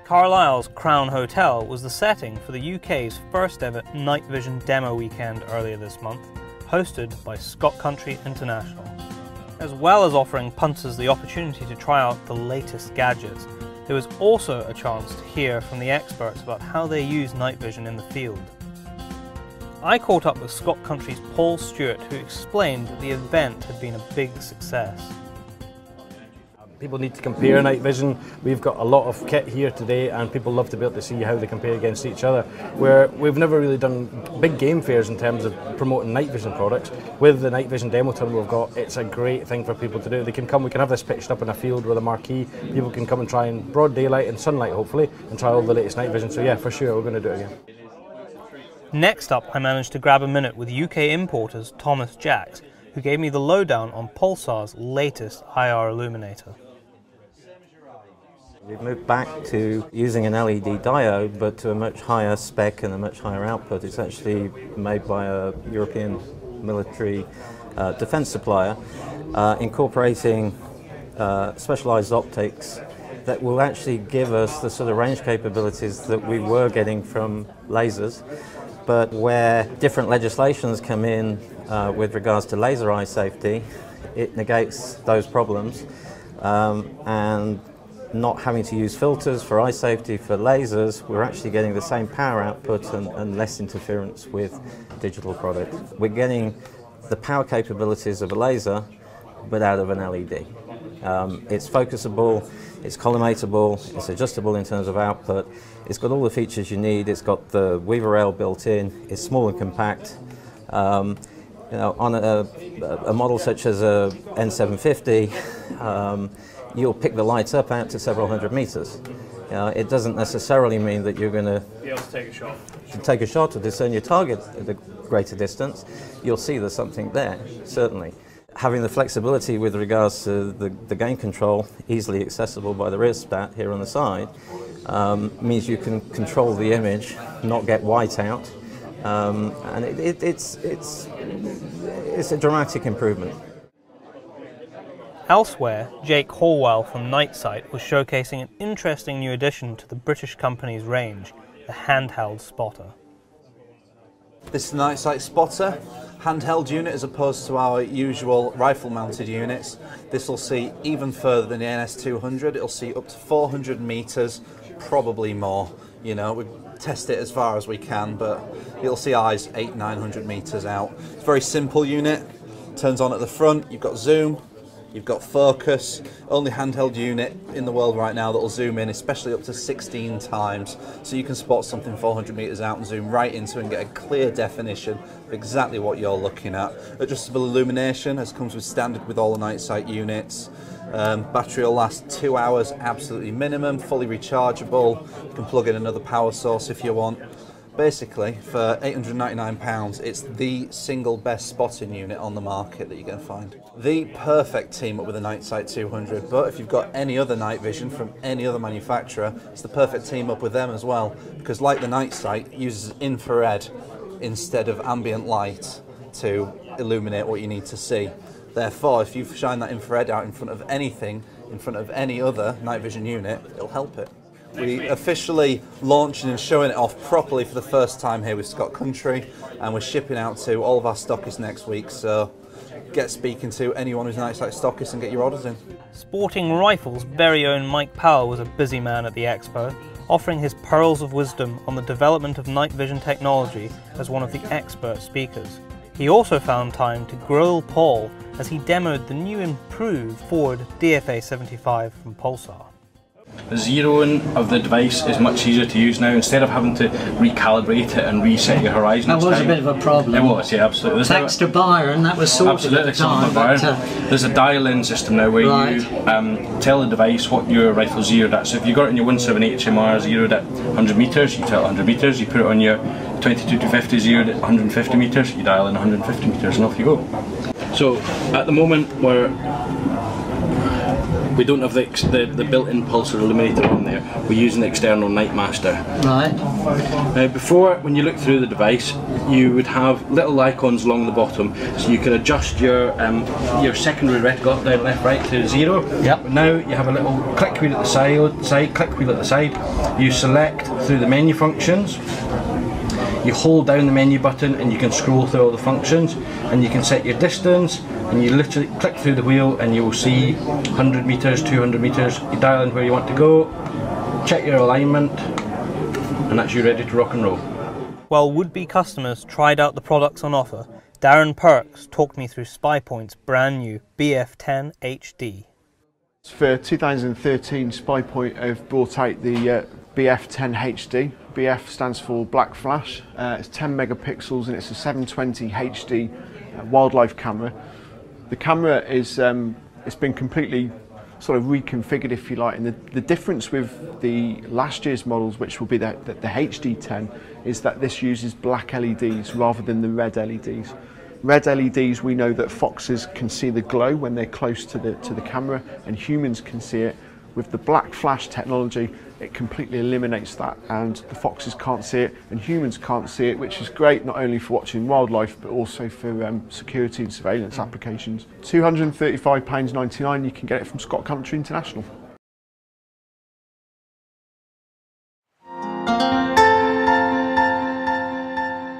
Carlisle's Crown Hotel was the setting for the UK's first ever night vision demo weekend earlier this month, hosted by Scott Country International. As well as offering punters the opportunity to try out the latest gadgets, there was also a chance to hear from the experts about how they use night vision in the field. I caught up with Scott Country's Paul Stewart, who explained that the event had been a big success. People need to compare night vision. We've got a lot of kit here today and people love to be able to see how they compare against each other. Where we've never really done big game fairs in terms of promoting night vision products. With the night vision demo terminal we've got, it's a great thing for people to do. They can come, we can have this pitched up in a field with a marquee. People can come and try in broad daylight and sunlight hopefully and try all the latest night vision. So yeah, for sure we're going to do it again. Next up, I managed to grab a minute with UK importers Thomas Jacks, who gave me the lowdown on Pulsar's latest IR illuminator. We've moved back to using an LED diode, but to a much higher spec and a much higher output. It's actually made by a European military defence supplier, incorporating specialised optics that will actually give us the sort of range capabilities that we were getting from lasers, but where different legislations come in with regards to laser eye safety, it negates those problems, and not having to use filters for eye safety for lasers, we're actually getting the same power output and less interference with digital products. We're getting the power capabilities of a laser, but out of an LED. It's focusable, it's collimatable, it's adjustable in terms of output, it's got all the features you need, it's got the weaver rail built in, it's small and compact. You know, on a model such as a N750, you'll pick the lights up out to several hundred meters. It doesn't necessarily mean that you're going to be able to take a shot to discern your target at a greater distance. You'll see there's something there, certainly. Having the flexibility with regards to the gain control, easily accessible by the rear stat here on the side, means you can control the image, not get white out, and it's a dramatic improvement. Elsewhere, Jake Hallwell from Nightsight was showcasing an interesting new addition to the British company's range, the Handheld Spotter. This is the Nightsight Spotter, handheld unit as opposed to our usual rifle-mounted units. This will see even further than the NS200. It'll see up to 400 meters, probably more. You know, we test it as far as we can, but it'll see eyes 800–900 meters out. It's a very simple unit. Turns on at the front. You've got zoom. You've got focus, only handheld unit in the world right now that will zoom in, especially up to 16 times. So you can spot something 400 meters out and zoom right into it and get a clear definition of exactly what you're looking at. Adjustable illumination, as comes with standard with all the Nightsight units. Battery will last 2 hours, absolutely minimum, fully rechargeable. You can plug in another power source if you want. Basically, for £899, it's the single best spotting unit on the market that you're going to find. The perfect team up with the Nightsight 200, but if you've got any other night vision from any other manufacturer, it's the perfect team up with them as well, because like the Nightsight, it uses infrared instead of ambient light to illuminate what you need to see. Therefore, if you shine that infrared out in front of anything, in front of any other night vision unit, it'll help it. We officially launching and showing it off properly for the first time here with Scott Country, and we're shipping out to all of our stockists next week, so get speaking to anyone who's an Nightsight stockist and get your orders in. Sporting Rifles' very own Mike Powell was a busy man at the expo, offering his pearls of wisdom on the development of night vision technology as one of the expert speakers. He also found time to grill Paul as he demoed the new improved Ford DFA 75 from Pulsar. The zeroing of the device is much easier to use now. Instead of having to recalibrate it and reset your horizon. That was a bit of a problem. It was, yeah, absolutely. Thanks to Byron, that was sorted at the time. There's a dial-in system now where you tell the device what your rifle's zeroed at. So if you got it on your 178 HMR zeroed at 100 meters, you tell it 100 meters. You put it on your 22-50 zeroed at 150 meters, you dial in 150 meters and off you go. So at the moment we don't have the built-in Pulsar illuminator on there. We're using the external Night Master. Right. Now before, when you look through the device, you would have little icons along the bottom, so you can adjust your secondary reticle up, down, left, right to 0. Yep. Now you have a little click wheel at the side, click wheel at the side. You select through the menu functions. You hold down the menu button and you can scroll through all the functions, and you can set your distance, and you literally click through the wheel and you will see 100 meters, 200 meters. You dial in where you want to go, check your alignment, and that's you ready to rock and roll. While would-be customers tried out the products on offer, Darren Perks talked me through Spypoint's brand new BF10 HD. For 2013, Spypoint have brought out the BF10 HD. BF stands for Black Flash. It's 10 megapixels and it's a 720 HD wildlife camera. The camera is it's been completely sort of reconfigured, if you like, and the difference with the last year's models, which will be the HD10, is that this uses black LEDs rather than the red LEDs. Red LEDs, we know that foxes can see the glow when they're close to the camera, and humans can see it. With the Black Flash technology, it completely eliminates that, and the foxes can't see it and humans can't see it, which is great not only for watching wildlife but also for security and surveillance applications. £235.99, you can get it from Scott Country International.